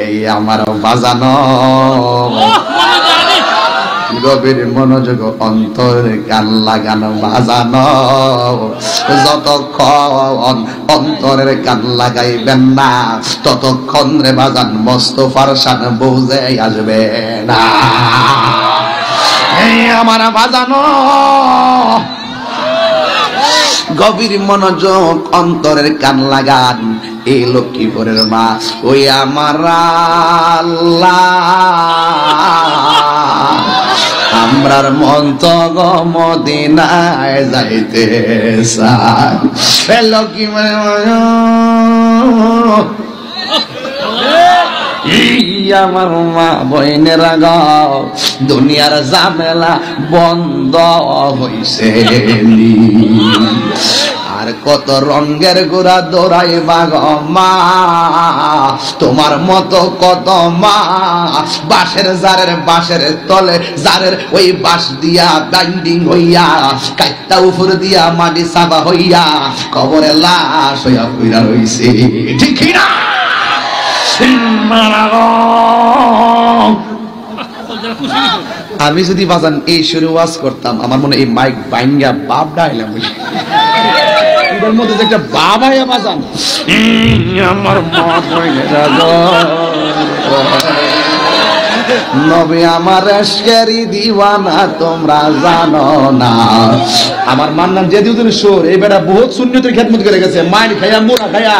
এই আমার বাজানো গভীর মনোযোগ অন্তরে কান লাগানো বাজানো যতক্ষণ অন্তরের কান লাগাইবেন না ততক্ষণ রে বাজান মোস্তফার শান বুঝে আসবে না। এই আমার বাজানো গভীর মনোযোগ অন্তরের কান লাগান। এই লক্ষ্মীপুরের মা ওই আমার আল্লাহ আমরার মন তো মদিনায় যাইতে চায়। লক্ষ্মী আমার মা বইনেরা গাও দুনিয়ার ঝামেলা বন্ধ হইছে আর কত রঙের গোড়া দৌড়াই বাগ মা তোমার মতো কত মা বাঁশের বাঁশের তলে জারের ওই বাঁশ দিয়া বাইন্ডিং হইয়া কাইটা উপর দিয়া মাটি চাপা হইয়া কবরে লাশ হইয়া কইরা রইছে ঠিক না? আমি যদি বাজান এই শুরু ওয়াজ করতাম আমার মনে এই মাইক বাইঙ্গা বাপ ডাইলাম এর মধ্যে যে একটা বাবা বাজান আমার মা বইনেরা গো নবী আমার এশকেরি দিওয়ানা তোমরা জানো না। আমার মান্নান যে দিন সুর এই বেটা বহুত সুন্নতের খেদমত করে গেছে মাইর খাইয়া মোড়া খাইয়া